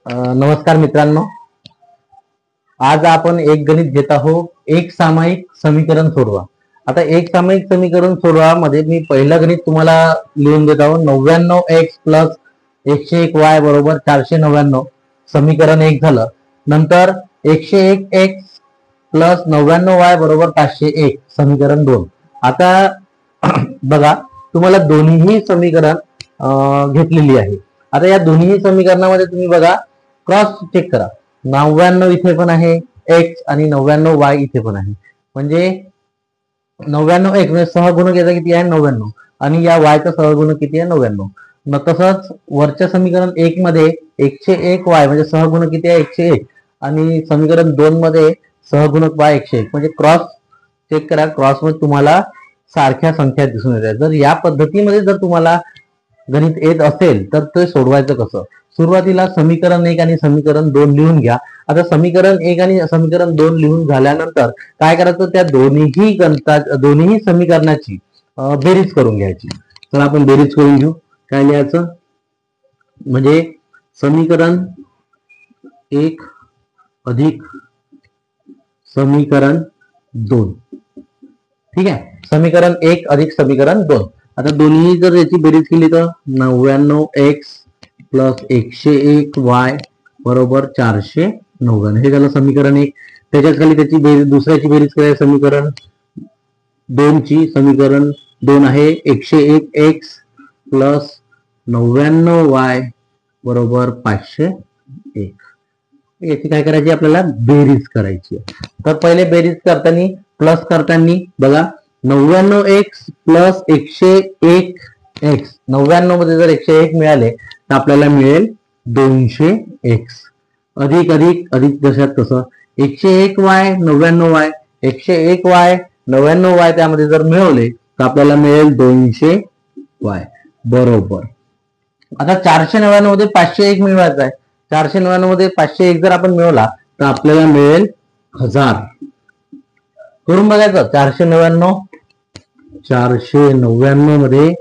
नमस्कार मित्रांनो, आज आपण एक गणित घेत आहोत. एक सामायिक समीकरण सोडवा. आता एक सामायिक समीकरण सोडवा मध्ये मी पहिलं गणित तुम्हाला लिहून देत आहोत. 99x प्लस 101y बरोबर 499 समीकरण एक झालं. नंतर 101x प्लस 99y बरोबर 501 समीकरण 2. आता बघा, तुम्हाला दोन्ही समीकरण घेतलेली आहे. आता या दोन्ही समीकरणामध्ये तुम्ही बघा, क्रॉस चेक करा. 99 इथे पण आहे x आणि 99y इथे पण आहे. म्हणजे 99x म्हणजे सहगुणक याचा किती आहे 99 आणि या y चा सहगुणक किती आहे 99. मग तसंच वरच्या समीकरण 1 मध्ये 101y म्हणजे सहगुणक किती आहे 101 आणि समीकरण 2 मध्ये सहगुणक y 101. म्हणजे क्रॉस चेक करा. क्रॉस मध्ये तुम्हाला सारख्या संख्या दिसून येतात. जर या पद्धतीमध्ये जर तुम्हाला गणित येत असेल तर ते सोडवायचं कसं. सुरुवातीला समीकरण 1 आणि समीकरण 2 लिहून घ्या. आता समीकरण 1 आणि समीकरण 2 लिहून झाल्यानंतर काय करायचं, त्या दोन्ही समीकरणाची बेरीज करून घ्यायची. तर आपण बेरीज करून घेऊ. काय लिहायचं, म्हणजे समीकरण 1 अधिक समीकरण 2. ठीक आहे, समीकरण 1 अधिक समीकरण 2. आता दोन्ही जर याची बेरीज केली तर 99x प्लस 101y बरोबर 499 हे झालं समीकरण 1. त्याच्याच खाली त्याची बेरीज दुसऱ्याची बेरीज करायची समीकरण 2 ची. समीकरण 2 आहे 101x प्लस 99y बरोबर 501. याची काय करायची, आपल्याला बेरीज करायची. तर पहिले बेरीज करताना प्लस करताना बघा, 99x प्लस 101x 99 मध्ये जर 101 मिळाले तर आपल्याला मिळेल 200x अधिक अधिक अधिक जशात तसं 101y 99y 101y 99y त्यामध्ये जर मिळवले तर आपल्याला मिळेल 200y बरोबर. आता 499 मध्ये 501 मिळवायचा आहे. 499 मध्ये 501 जर आपण मिळवला तर आपल्याला मिळेल 1000. करून बघायचं. 499 मध्ये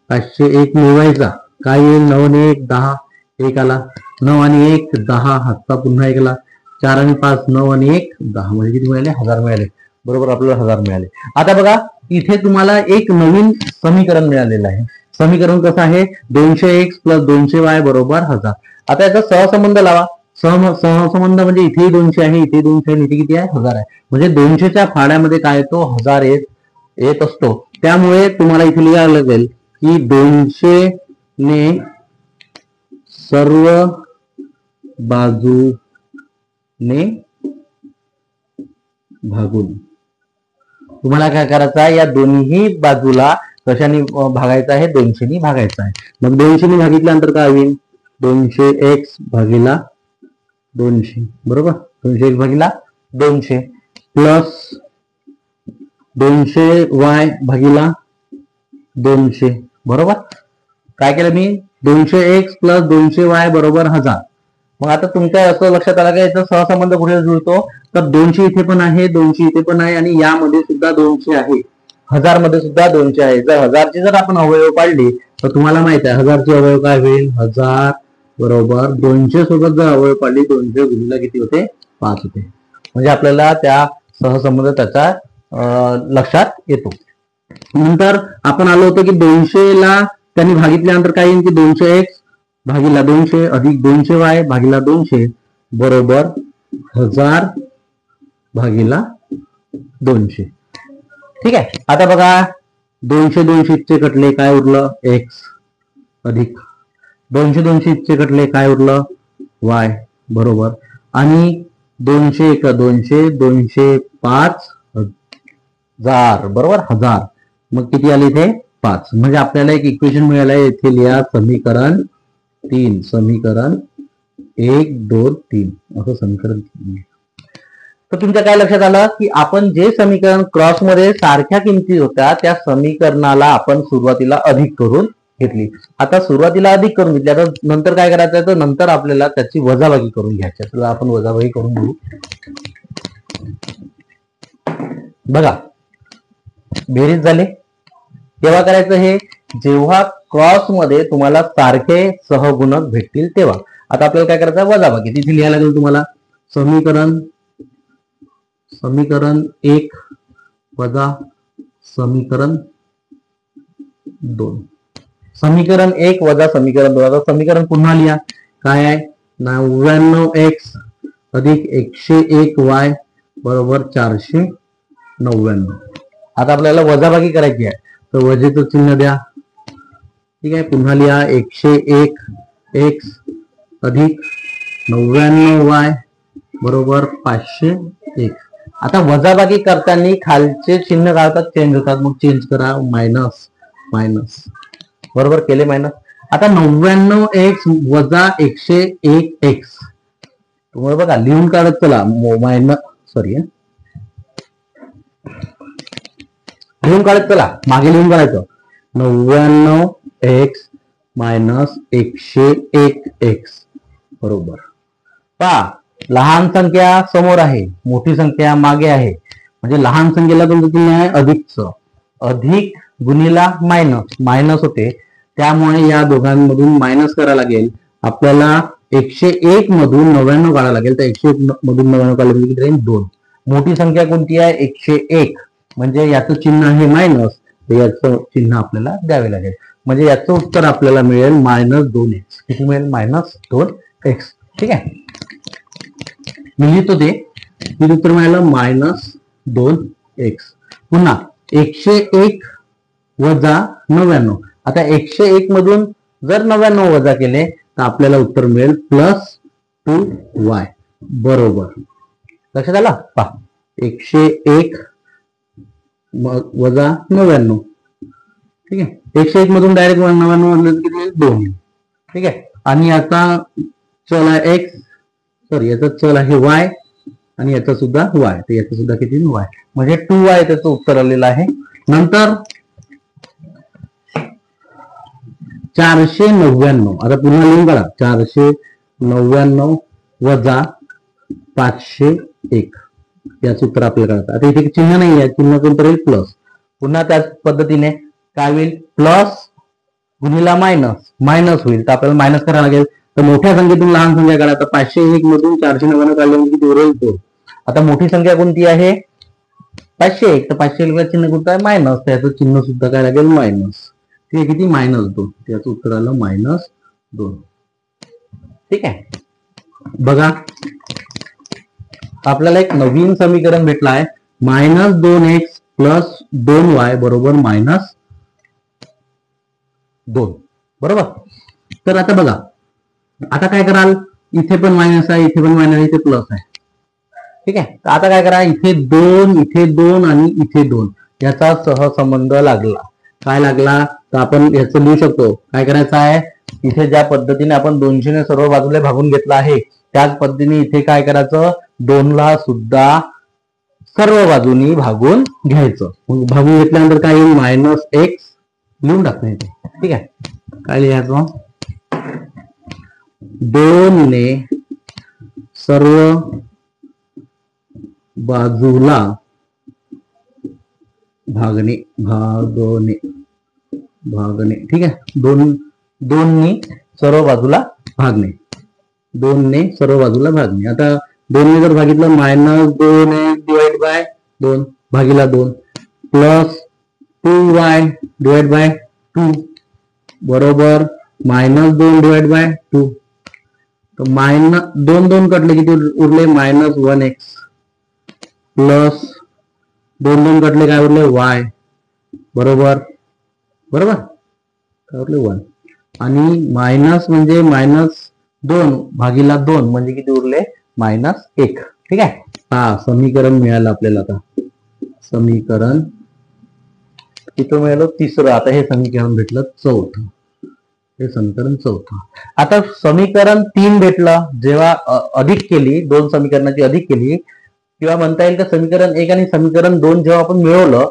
501 मिळवायचा. काय येईल, 9 आणि 1 10 1 आला. 9 आणि 1 10 हातचा पुन्हा 1 आला. 4 आणि 5 9 आणि 1 10 म्हणजे किती मिळाले 1000 मिळाले बरोबर. आपल्याला 1000 मिळाले. आता बघा, इथे तुम्हाला एक नवीन समीकरण मिळालेलं आहे. समीकरण कसं आहे, 200x प्लस 200y बरोबर 1000. आता याचा सहसंबंध लावा. सहसंबंध म्हणजे इथे 200 आहे, इथे 200 आहे, इथे किती आहे 1000 आहे. म्हणजे 200च्या फाड्यामध्ये काय येतो 1000 येत असतो. त्यामुळे तुम्हाला इथे लिहायला लागेल की 200 ने सर्व बाजूने भागून तुम्हाला काय करायचं आहे, या दोन्ही बाजूला कशाने भागायचं आहे 200 ने भागायचं आहे. मग 200 ने भागितल्यानंतर काय होईल, 200x भागिला 200 बरोबर. 200x भागिला 200 प्लस 200y भागिला 200 बरोबर. काय केलं मी, 200x प्लस 200y बरोबर 1000. मग आता तुमच्या असं लक्षात आलं का याचा सहसंबंध कुठे जुळतो, तर 200 इथे पण आहे, 200 इथे पण आहे आणि यामध्ये सुद्धा 200 आहे, 1000 मध्ये सुद्धा 200 आहे. जर 1000 ची जर आपण अवयव पाडली तर तुम्हाला माहित आहे 1000 ची अवयव काय होईल, 1000 बरोबर 200 सोबत जर अवयव पाडली 200 गुणिले किती होते 5 होते. म्हणजे आपल्याला त्या सहसंबंध त्याचा लक्षात येतो. नंतर आपण आलो होतो की 200 ला त्यांनी भागितल्यानंतर काय येईल की 200x भागिला 200 अधिक 200y भागिला 200 बरोबर 1000 भागिला 200. ठीक आहे. आता बघा, 200 200 चे कटले काय उरलं x अधिक 200 200 चे कटले काय उरलं y बरोबर. आणि 200 1 200 200 5000 बरोबर 1000. मग किती आले इथे 5. म्हणजे आपल्याला एक इक्वेशन मिळालं आहे. येथे लिहा समीकरण 3. समीकरण 1 2 3 असं समीकरण 3. तर तुमच्या काय लक्षात आलं की आपण जे समीकरण क्रॉस मध्ये सारख्या किमती होत्या त्या समीकरणाला आपण सुरुवातीला अधिक करून घेतली. आता सुरुवातीला अधिक करून घेतली, आता नंतर काय करायचं, तर नंतर आपल्याला त्याची वजाबाकी करून घ्यायची. तर आपण वजाबाकी करून घेऊ. बघा, बेरीज झाले. केव्हा करायचं हे, जेव्हा क्रॉस मध्ये तुम्हाला सारखे सहगुणक भेटतील तेव्हा. आता आपल्याला काय करायचं आहे, वजाबाकी. तिथे लिहायला लागेल तुम्हाला समीकरण 1 वजा समीकरण 2. समीकरण 1 वजा समीकरण 2. आता समीकरण पुन्हा लिहा. काय आहे, 99x अधिक 101y बरोबर 499. आता आपल्याला वजाबाकी करायची आहे, तर वजेचं चिन्ह द्या. ठीक आहे, पुन्हा लिहा 101x अधिक 99y बरोबर 501. आता वजाबाकी करताना खालचे चिन्ह काढतात, चेंज होतात, मग चेंज करा. मायनस मायनस बरोबर केले मायनस. आता 99x वजा 101x तुम्हाला बघा लिहून काढत चला. लिहून काढत चला, मागे लिहून काढायचं. 99x मायनस 101x बरोबर. पहा, लहान संख्या समोर आहे, मोठी संख्या मागे आहे. म्हणजे लहान संख्येला तुमचं चिन्ह आहे अधिकचं. अधिक गुणिला मायनस, मायनस होते, त्यामुळे या दोघांमधून मायनस करायला लागेल. आपल्याला 101 मधून 99 काढायला लागेल. तर 101 मधून 99 काढले म्हणजे किती राहील, 2. मोठी संख्या कोणती आहे, 101, म्हणजे याचं चिन्ह आहे मायनस, तर याचं चिन्ह आपल्याला द्यावे लागेल. म्हणजे याचं उत्तर आपल्याला मिळेल -2x. किती मिळेल, -2x. ठीक आहे, मी लिहितो ते. किती उत्तर मिळालं, -2x. पुन्हा 101 वजा 99. आता 101 मधून जर 99 वजा केले तर आपल्याला उत्तर मिळेल +2y बरोबर. लक्षात आलं. पहा, 101 वजा 99. ठीक आहे, 101 मधून डायरेक्ट 99 आणलं किती मिळेल, 2. ठीक आहे, आणि आता चल आहे x, सॉरी याचा चल आहे y, आणि याचा सुद्धा y, तर याचा सुद्धा किती y, म्हणजे 2y त्याचं उत्तर आलेलं आहे. नंतर 499. आता पुन्हा लिहून काढा. 499 वजा 501 याचं उत्तर आपल्याला काढायचं. आता इथे चिन्ह नाही आहे, चिन्ह कोणतं राहील, प्लस. पुन्हा त्याच पद्धतीने काय होईल, प्लस गुणिला मायनस, मायनस होईल, तर आपल्याला मायनस करायला लागेल. तर मोठ्या संख्येतून लहान संख्या काढा. तर 501 मधून 499 काढले म्हणजे किती उरेल, 2. आता मोठी संख्या कोणती आहे, 501, तर 501 चिन्ह कोणतं आहे, मायनस, त्याचं चिन्ह सुद्धा काय लागेल, मायनस. ठीक आहे, किती, -2. त्याचं उत्तर आलं -2. ठीक आहे, बघा आपल्याला एक नवीन समीकरण भेटलं आहे. -2x + 2y बरोबर -2 बरोबर. तर आता बघा, आता काय कराल, इथे पण मायनस आहे, इथे पण मायनस आहे, इथे प्लस आहे. ठीक आहे, तर आता काय करा, इथे 2, इथे 2 आणि इथे 2 याचा सहसंबंध लागला. काय लागला, तर आपण याचं लिहू शकतो. काय करायचं आहे, इथे ज्या पद्धतीने आपण 200 ने सर्व बाजूला भागून घेतला आहे, त्याच पद्धतीने इथे काय करायचं, 2 ला सुद्धा सर्व बाजूनी भागून घ्यायचं. मग भागून घेतल्यानंतर काय येईल, -x लिहून टाकतो इथे. ठीक आहे, काय लिहायचं, 2 ने सर्व बाजूला भागणे. ठीक आहे, 2 ने सर्व बाजूला भागणे. 2 ने सर्व बाजूला भागणे. आता 2 ने जर भागितलं, -2x divide by 2 भागिला 2 plus 2y divide by 2 बरोबर -2 डिवाइड बाय 2. तर -2 कटले किती उरले, -1x प्लस 2 कटले काय उरले, y बरोबर काय उरले, 1. आणि मायनस म्हणजे -2 भागिला 2 म्हणजे किती उरले, -1. ठीक आहे, हा समीकरण मिळालं आपल्याला. आता समीकरण किती मिळालं, 3रं. आता हे समीकरण भेटलं 4थं. हे समीकरण 4थं. आता समीकरण 3 भेटलं जेव्हा अधिक केली, 2 समीकरणाची अधिक केली, किंवा म्हणता येईल का समीकरण 1 आणि समीकरण 2 जेव्हा आपण मिळवलं,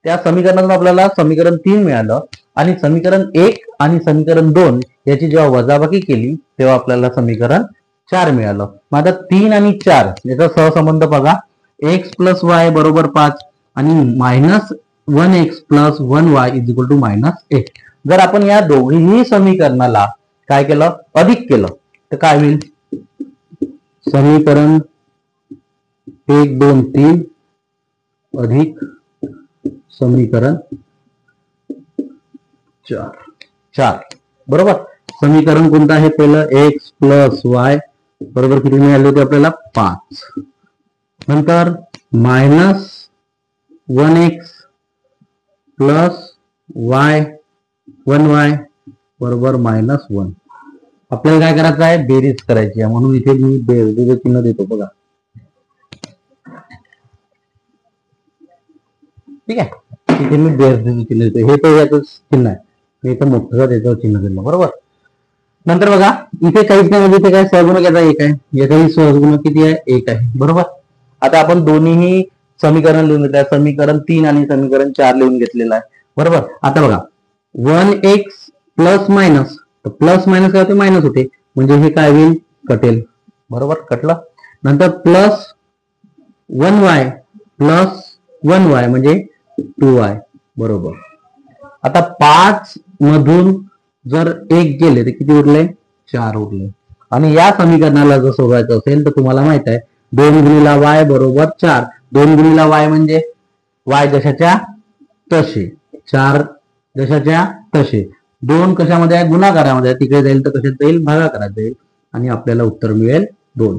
त्या समीकरणातून आपल्याला समीकरण 3 मिळालं. आणि समीकरण 1 आणि समीकरण 2 याची जेव्हा वजाबाकी केली तेव्हा आपल्याला समीकरण 4 मिळालं. मग आता 3 आणि 4 याचा सहसंबंध बघा. x + y बरोबर 5 आणि -1x + 1y = -1. जर आपण या दोघीही समीकरणाला काय केलं, अधिक केलं, तर काय होईल, समीकरण 1 2 3 अधिक समीकरण 4 बरोबर. समीकरण कोणतं आहे पहिलं, x प्लस वाय बरोबर किती मिळाले होते आपल्याला 5. नंतर minus 1x plus y 1y बरोबर -1. आपल्याला काय करायचं आहे, बेरीज करायची आहे, म्हणून इथे मी बेरीज चिन्ह देतो बघा. ठीक आहे, इथे मी बेरीज चिन्ह देतो. हे तर याचं चिन्ह आहे, मी इथं मोठं त्याचं चिन्ह दिलं बरोबर. नंतर बघा इथे काहीच नाही, म्हणजे इथे काय सहगुणक याचा 1 आहे, याचाही सहगुणक किती आहे 1 आहे बरोबर. आता आपण दोन्हीही समीकरण लिहून घेतलं, समीकरण 3 आणि समीकरण 4 लिहून घेतलेलं आहे बरोबर. आता बघा 1x प्लस मायनस, तर प्लस मायनस काय होते, मायनस होते, म्हणजे हे काय होईल, कटेल बरोबर, कटलं. नंतर प्लस 1y प्लस 1y म्हणजे 2y बरोबर. आता 5 मधून जर 1 गेले तर किती उरले, 4 उरले. आणि या समीकरणाला जर सोडवायचं असेल तर तुम्हाला माहित आहे 2 गुणिला y बरोबर 4. 2 गुणिला y म्हणजे y जशाच्या तसे, 4 जशाच्या तसे. 2 कशामध्ये आहे, गुणाकारामध्ये, तिकडे जाईल तर कशात जाईल, भागाकारात जाईल, आणि आपल्याला उत्तर मिळेल 2.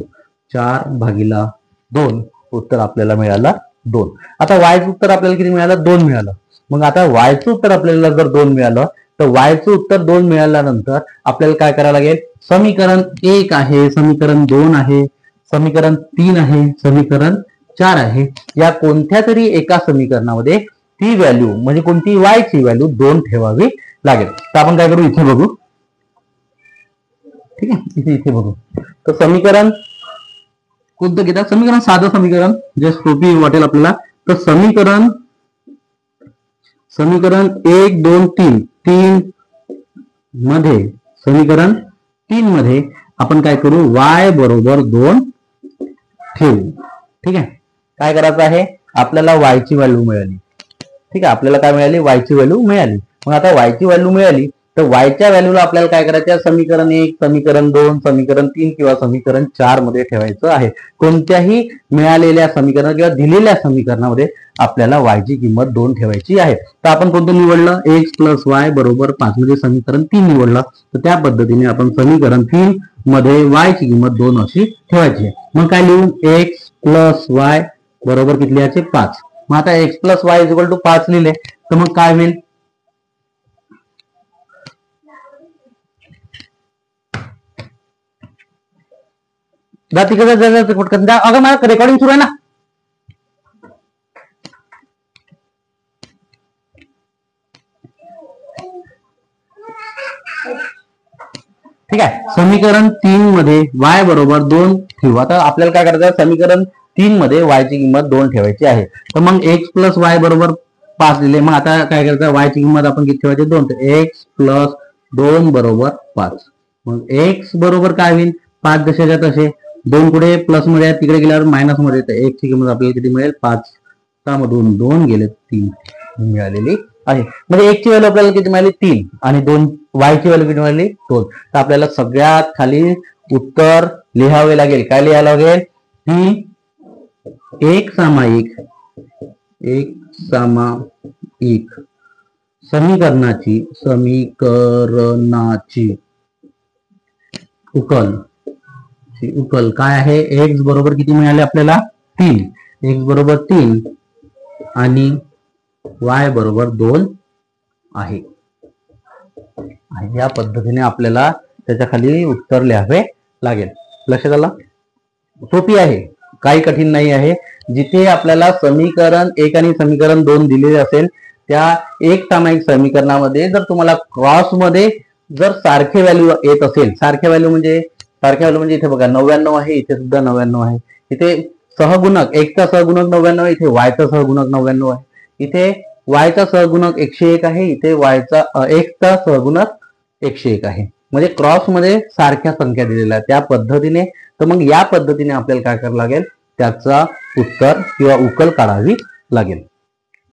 4/2 उत्तर आपल्याला मिळालं 2. आता वायचं उत्तर आपल्याला किती मिळालं, 2 मिळालं. मग आता वायचं उत्तर आपल्याला जर 2 मिळालं तर वायचं उत्तर 2 मिळाल्यानंतर आपल्याला काय करायला लागेल, समीकरण 1 आहे, समीकरण 2 आहे, समीकरण 3 आहे, समीकरण 4 आहे, या कोणत्या तरी एका समीकरणामध्ये ती व्हॅल्यू म्हणजे कोणती, वायची व्हॅल्यू 2 ठेवावी लागेल. तर आपण काय करू, इथे बघू. ठीक आहे, इथे बघू. तर समीकरण कोणतं घेतात, समीकरण साधं समीकरण जे सोपी वाटेल आपल्याला. तर समीकरण 1 2 3 मध्ये, समीकरण 3 मध्ये आपण काय करू, y बरोबर 2 ठेवू. ठीक आहे, काय करायचं आहे, आपल्याला y ची व्हॅल्यू मिळाली. ठीक आहे, आपल्याला काय मिळाली, y ची व्हॅल्यू मिळाली. मग आता y ची व्हॅल्यू मिळाली तर y च्या व्हॅल्यूला आपल्याला काय करायचं, समीकरण 1 समीकरण 2 समीकरण 3 किंवा समीकरण 4 मध्ये ठेवायचं आहे. कोणत्याही मिळालेल्या समीकरण किंवा दिलेल्या समीकरणामध्ये आपल्याला y ची किंमत 2 ठेवायची आहे. तर आपण कोणतं निवडलं, x प्लस वाय बरोबर 5 म्हणजे समीकरण 3 निवडलं. तर त्या पद्धतीने आपण समीकरण 3 मध्ये y ची किंमत 2 अशी ठेवायची आहे. मग काय लिहू, x प्लस वाय बरोबर किती लिहायचे, 5. मग आता x plus y equal to 5 लिहिले तर मग काय होईल, अगं मला रेकॉर्डिंग सुरू आहे ना. ठीक आहे, समीकरण 3 मध्ये y बरोबर 2 ठेवू. आता आपल्याला काय करायचं, समीकरण 3 मध्ये y ची किंमत 2 ठेवायची आहे. तर मग x प्लस वाय बरोबर 5 दिले. मग आता काय करायचं, y ची किंमत आपण किती ठेवायची, 2. तर x प्लस 2 बरोबर 5. मग x बरोबर काय होईल, 5 जशाच्या तसे, 2 पुढे प्लस मध्ये तिकडे गेल्यावर मायनस मध्ये येते. x ची किंमत आपल्याला किती मिळेल, 5 मधून 2 गेले 3 मिळालेली आहे. म्हणजे x ची व्हॅल्यू आपल्याला किती मिळाली, 3, आणि 2 y ची व्हॅल्यू किती मिळाली, 2. तर आपल्याला सगळ्यात खाली उत्तर लिहावे लागेल. काय लिहायला लागेल, की एक सामायिक समीकरणाची उकल काय आहे, x बरोबर किती मिळाले आपल्याला, 3. x बरोबर 3 आणि y बरोबर 2 आहे. या पद्धतीने आपल्याला त्याच्या खाली उत्तर लिहावे लागेल. लक्षात आलं, सोपी आहे, काही कठीण नाही आहे. जिथे आपल्याला समीकरण 1 आणि समीकरण 2 दिलेले असेल त्या एक सामायिक समीकरणामध्ये जर तुम्हाला क्रॉस मध्ये जर सारखे व्हॅल्यू येत असेल, सारखे व्हॅल्यू म्हणजे इथे बघा 99 आहे, इथे सुद्धा 99 आहे, इथे सहगुणक x चा सहगुणक 99, इथे y चा सहगुणक 99 आहे, इथे y चा सहगुणक 101 आहे, इथे x चा सहगुणक 101 आहे. म्हणजे क्रॉस मध्ये सारख्या संख्या दिलेल्या आहेत त्या पद्धतीने. तर मग या पद्धतीने आपल्याला काय करावं लागेल, त्याचा उत्तर किंवा उकल काढावी लागेल.